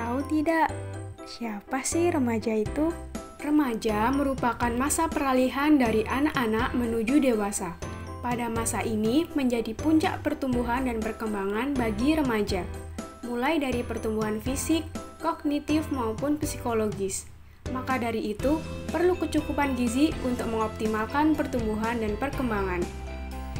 Tahu tidak, siapa sih remaja itu? Remaja merupakan masa peralihan dari anak-anak menuju dewasa. Pada masa ini menjadi puncak pertumbuhan dan perkembangan bagi remaja, mulai dari pertumbuhan fisik, kognitif maupun psikologis. Maka dari itu, perlu kecukupan gizi untuk mengoptimalkan pertumbuhan dan perkembangan.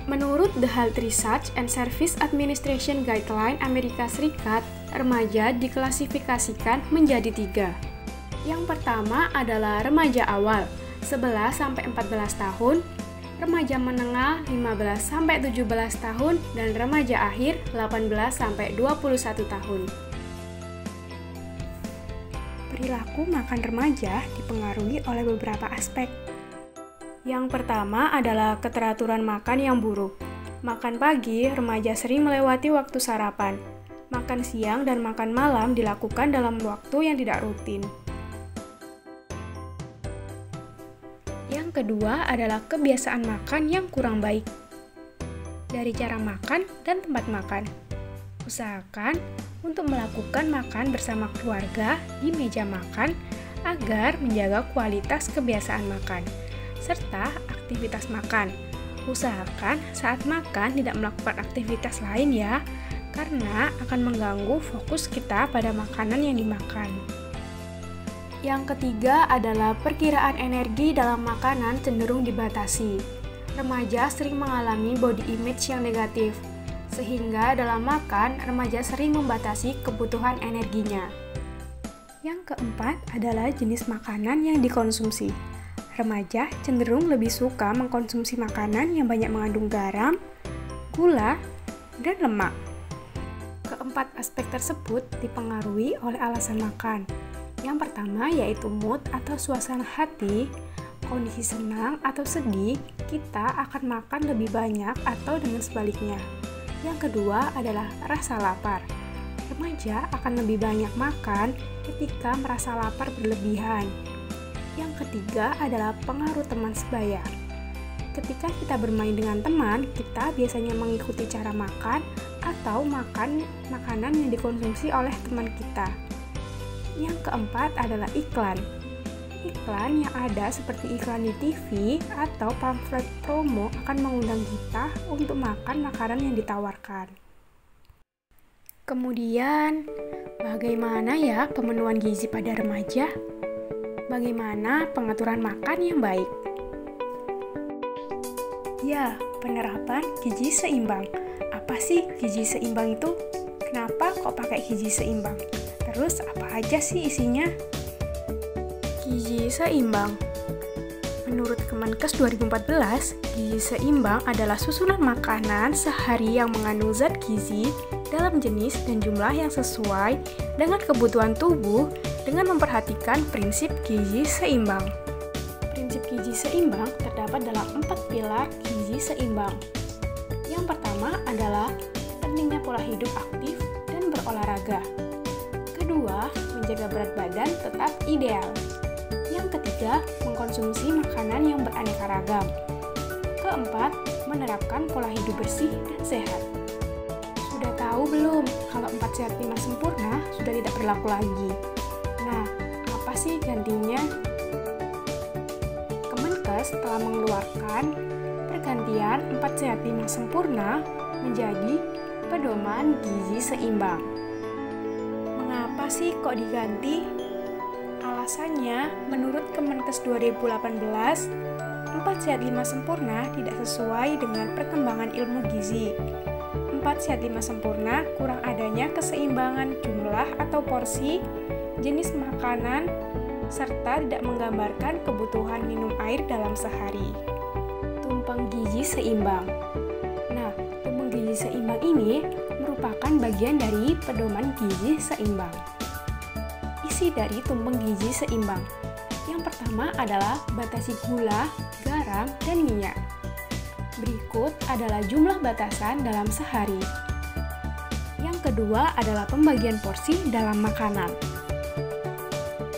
Menurut The Health Research and Service Administration Guideline Amerika Serikat, remaja diklasifikasikan menjadi 3. Yang pertama adalah remaja awal, 11-14 tahun, remaja menengah 15-17 tahun, dan remaja akhir 18-21 tahun. Perilaku makan remaja dipengaruhi oleh beberapa aspek. Yang pertama adalah keteraturan makan yang buruk. Makan pagi, remaja sering melewati waktu sarapan. Makan siang dan makan malam dilakukan dalam waktu yang tidak rutin. Yang kedua adalah kebiasaan makan yang kurang baik. Dari cara makan dan tempat makan. Usahakan untuk melakukan makan bersama keluarga di meja makan agar menjaga kualitas kebiasaan makan, serta aktivitas makan. Usahakan saat makan tidak melakukan aktivitas lain ya, karena akan mengganggu fokus kita pada makanan yang dimakan. Yang ketiga adalah perkiraan energi dalam makanan cenderung dibatasi. Remaja sering mengalami body image yang negatif, sehingga dalam makan, remaja sering membatasi kebutuhan energinya. Yang keempat adalah jenis makanan yang dikonsumsi. Remaja cenderung lebih suka mengkonsumsi makanan yang banyak mengandung garam, gula, dan lemak. Keempat aspek tersebut dipengaruhi oleh alasan makan. Yang pertama yaitu mood atau suasana hati. Kondisi senang atau sedih, kita akan makan lebih banyak atau dengan sebaliknya. Yang kedua adalah rasa lapar. Remaja akan lebih banyak makan ketika merasa lapar berlebihan. Yang ketiga adalah pengaruh teman sebaya. Ketika kita bermain dengan teman, kita biasanya mengikuti cara makan atau makan makanan yang dikonsumsi oleh teman kita. Yang keempat adalah iklan. Iklan yang ada seperti iklan di TV atau pamflet promo akan mengundang kita untuk makan makanan yang ditawarkan. Kemudian, bagaimana ya pemenuhan gizi pada remaja? Bagaimana pengaturan makan yang baik? Ya, penerapan gizi seimbang. Apa sih gizi seimbang itu? Kenapa kok pakai gizi seimbang? Terus apa aja sih isinya? Gizi seimbang. Menurut Kemenkes 2014, gizi seimbang adalah susunan makanan sehari yang mengandung zat gizi dalam jenis dan jumlah yang sesuai dengan kebutuhan tubuh dengan memperhatikan prinsip gizi seimbang. Prinsip gizi seimbang terdapat dalam 4 pilar gizi seimbang. Yang pertama adalah pentingnya pola hidup aktif dan berolahraga. Kedua, menjaga berat badan tetap ideal. Yang ketiga, mengkonsumsi makanan yang beraneka ragam. Keempat, menerapkan pola hidup bersih dan sehat. Sudah tahu belum kalau 4 sehat 5 sempurna sudah tidak berlaku lagi? Nah, apa sih gantinya? Kemenkes telah mengeluarkan pergantian 4 sehat 5 sempurna menjadi pedoman gizi seimbang. Mengapa sih kok diganti? Alasannya, menurut Kemenkes 2018, 4 sehat 5 sempurna tidak sesuai dengan perkembangan ilmu gizi. 4 sehat 5 sempurna kurang adanya keseimbangan jumlah atau porsi, jenis makanan, serta tidak menggambarkan kebutuhan minum air dalam sehari. Tumpeng gizi seimbang. Nah, tumpeng gizi seimbang ini merupakan bagian dari pedoman gizi seimbang. Isi dari tumpeng gizi seimbang. Yang pertama adalah batasi gula, garam, dan minyak. Berikut adalah jumlah batasan dalam sehari. Yang kedua adalah pembagian porsi dalam makanan.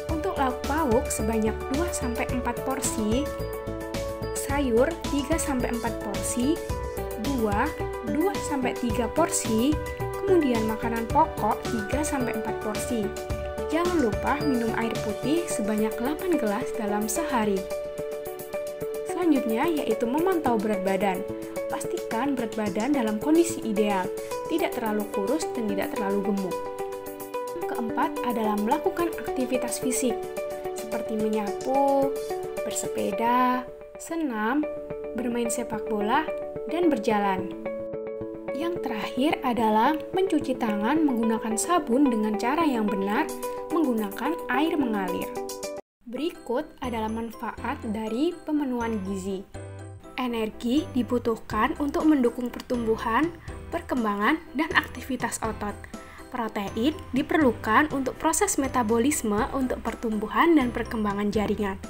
Untuk lauk pauk sebanyak 2-4 porsi, sayur 3-4 porsi, buah 2-3 porsi, kemudian makanan pokok 3-4 porsi. Jangan lupa minum air putih sebanyak 8 gelas dalam sehari. Selanjutnya yaitu memantau berat badan. Pastikan berat badan dalam kondisi ideal, tidak terlalu kurus dan tidak terlalu gemuk. Yang keempat adalah melakukan aktivitas fisik, seperti menyapu, bersepeda, senam, bermain sepak bola, dan berjalan. Yang terakhir adalah mencuci tangan menggunakan sabun dengan cara yang benar, menggunakan air mengalir. Berikut adalah manfaat dari pemenuhan gizi. Energi dibutuhkan untuk mendukung pertumbuhan, perkembangan, dan aktivitas otot. Protein diperlukan untuk proses metabolisme untuk pertumbuhan dan perkembangan jaringan.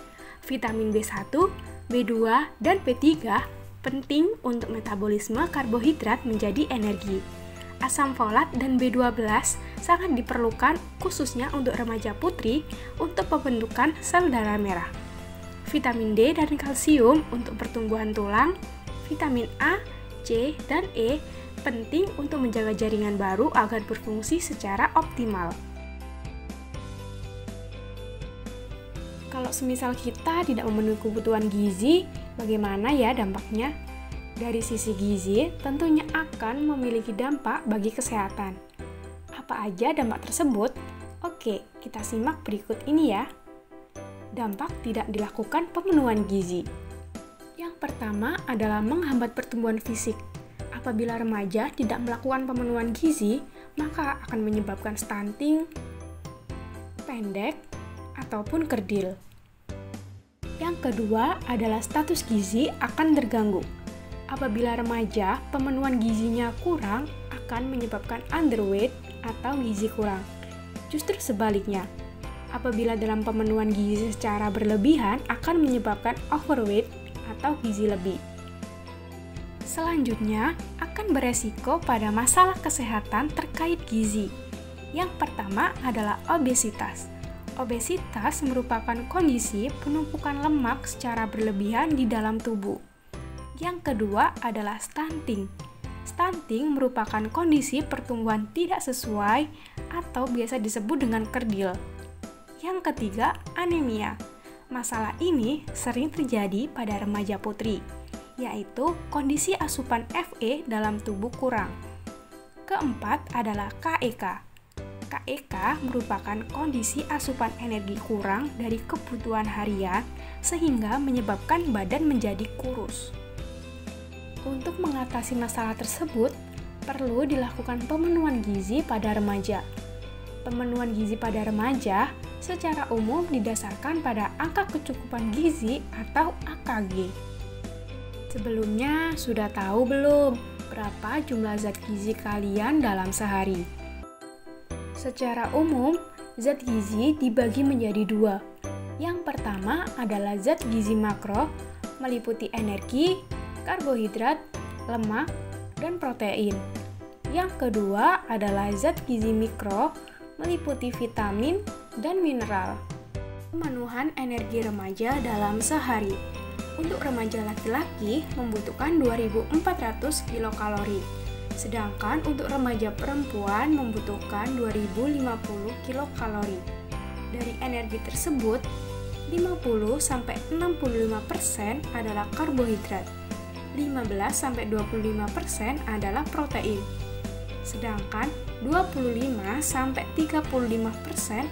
Vitamin B1, B2, dan B3 penting untuk metabolisme karbohidrat menjadi energi. Asam folat dan B12 sangat diperlukan khususnya untuk remaja putri untuk pembentukan sel darah merah. Vitamin D dan kalsium untuk pertumbuhan tulang, vitamin A, C, dan E penting untuk menjaga jaringan baru agar berfungsi secara optimal. Kalau semisal kita tidak memenuhi kebutuhan gizi, bagaimana ya dampaknya? Dari sisi gizi, tentunya akan memiliki dampak bagi kesehatan. Apa aja dampak tersebut? Oke, kita simak berikut ini ya. Dampak tidak dilakukan pemenuhan gizi. Yang pertama adalah menghambat pertumbuhan fisik. Apabila remaja tidak melakukan pemenuhan gizi, maka akan menyebabkan stunting, pendek, ataupun kerdil. Yang kedua adalah status gizi akan terganggu. Apabila remaja pemenuhan gizinya kurang, akan menyebabkan underweight atau gizi kurang. Justru sebaliknya, apabila dalam pemenuhan gizi secara berlebihan akan menyebabkan overweight atau gizi lebih. Selanjutnya, akan beresiko pada masalah kesehatan terkait gizi. Yang pertama adalah obesitas. Obesitas merupakan kondisi penumpukan lemak secara berlebihan di dalam tubuh. Yang kedua adalah stunting. Stunting merupakan kondisi pertumbuhan tidak sesuai atau biasa disebut dengan kerdil. Yang ketiga, anemia. Masalah ini sering terjadi pada remaja putri, yaitu kondisi asupan Fe dalam tubuh kurang. Keempat adalah KEK. KEK merupakan kondisi asupan energi kurang dari kebutuhan harian sehingga menyebabkan badan menjadi kurus. Untuk mengatasi masalah tersebut, perlu dilakukan pemenuhan gizi pada remaja. Pemenuhan gizi pada remaja secara umum didasarkan pada angka kecukupan gizi atau AKG. Sebelumnya sudah tahu belum berapa jumlah zat gizi kalian dalam sehari? Secara umum, zat gizi dibagi menjadi dua. Yang pertama adalah zat gizi makro, meliputi energi, karbohidrat, lemak, dan protein. Yang kedua adalah zat gizi mikro, meliputi vitamin dan mineral. Pemenuhan energi remaja dalam sehari. Untuk remaja laki-laki membutuhkan 2.400 kilokalori, sedangkan untuk remaja perempuan membutuhkan 2.050 kilokalori. Dari energi tersebut, 50-65% adalah karbohidrat, 15-25% adalah protein, sedangkan 25-35%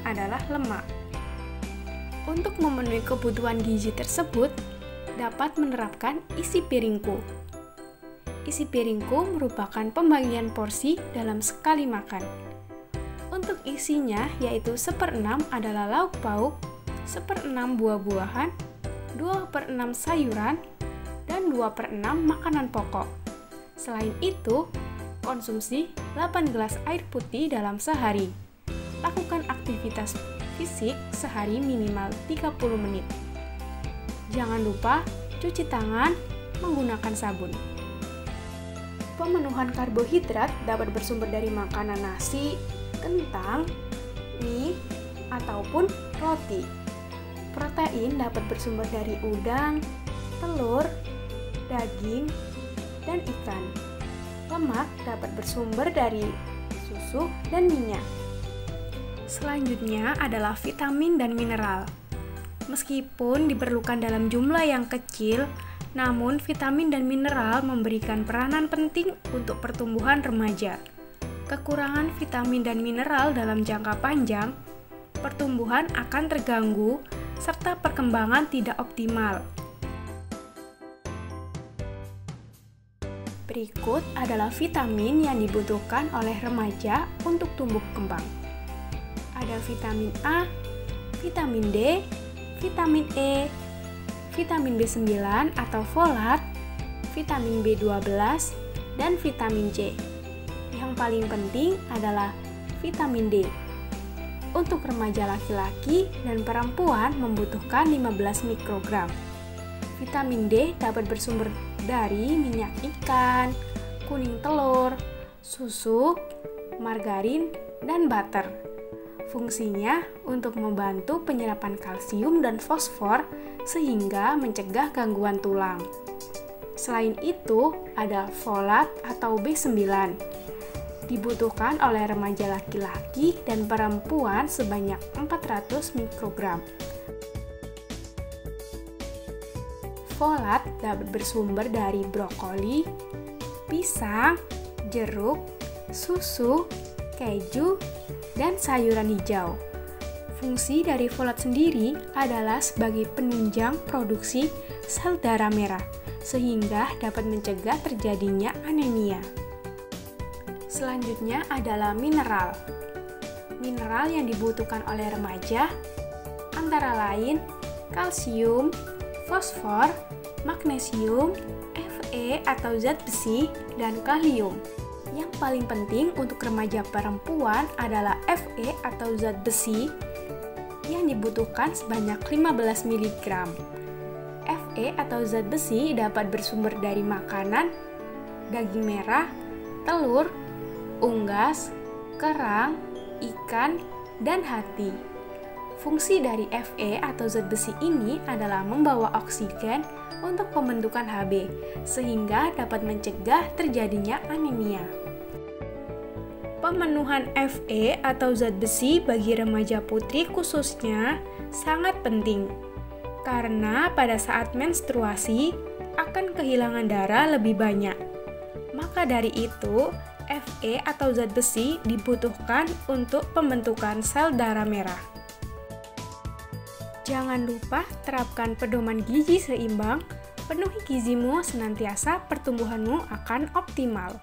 adalah lemak. Untuk memenuhi kebutuhan gizi tersebut, dapat menerapkan isi piringku. Isi piringku merupakan pembagian porsi dalam sekali makan. Untuk isinya yaitu 1/6 adalah lauk pauk, 1/6 buah-buahan, 2/6 sayuran, dan 2/6 makanan pokok. Selain itu, konsumsi 8 gelas air putih dalam sehari. Lakukan aktivitas fisik sehari minimal 30 menit. Jangan lupa cuci tangan menggunakan sabun. Pemenuhan karbohidrat dapat bersumber dari makanan nasi, kentang, mie, ataupun roti. Protein dapat bersumber dari udang, telur, daging, dan ikan. Lemak dapat bersumber dari susu dan minyak. Selanjutnya adalah vitamin dan mineral. Meskipun diperlukan dalam jumlah yang kecil, namun vitamin dan mineral memberikan peranan penting untuk pertumbuhan remaja. Kekurangan vitamin dan mineral dalam jangka panjang, pertumbuhan akan terganggu, serta perkembangan tidak optimal. Berikut adalah vitamin yang dibutuhkan oleh remaja untuk tumbuh kembang. Ada vitamin A, vitamin D, vitamin E, vitamin B9 atau folat, vitamin B12, dan vitamin C. Yang paling penting adalah vitamin D. Untuk remaja laki-laki dan perempuan membutuhkan 15 mikrogram. Vitamin D dapat bersumber dari minyak ikan, kuning telur, susu, margarin, dan butter. Fungsinya untuk membantu penyerapan kalsium dan fosfor sehingga mencegah gangguan tulang. Selain itu, ada folat atau B9. Dibutuhkan oleh remaja laki-laki dan perempuan sebanyak 400 mikrogram. Folat dapat bersumber dari brokoli, pisang, jeruk, susu, keju, dan sayuran hijau. Fungsi dari folat sendiri adalah sebagai penunjang produksi sel darah merah, sehingga dapat mencegah terjadinya anemia. Selanjutnya adalah mineral. Mineral yang dibutuhkan oleh remaja antara lain kalsium, fosfor, magnesium, Fe atau zat besi, dan kalium. Yang paling penting untuk remaja perempuan adalah Fe atau zat besi yang dibutuhkan sebanyak 15 mg. Fe atau zat besi dapat bersumber dari makanan, daging merah, telur, unggas, kerang, ikan, dan hati. Fungsi dari Fe atau zat besi ini adalah membawa oksigen untuk pembentukan Hb, sehingga dapat mencegah terjadinya anemia. Pemenuhan Fe atau zat besi bagi remaja putri khususnya sangat penting, karena pada saat menstruasi akan kehilangan darah lebih banyak. Maka dari itu, Fe atau zat besi dibutuhkan untuk pembentukan sel darah merah. Jangan lupa terapkan pedoman gizi seimbang, penuhi gizimu senantiasa pertumbuhanmu akan optimal.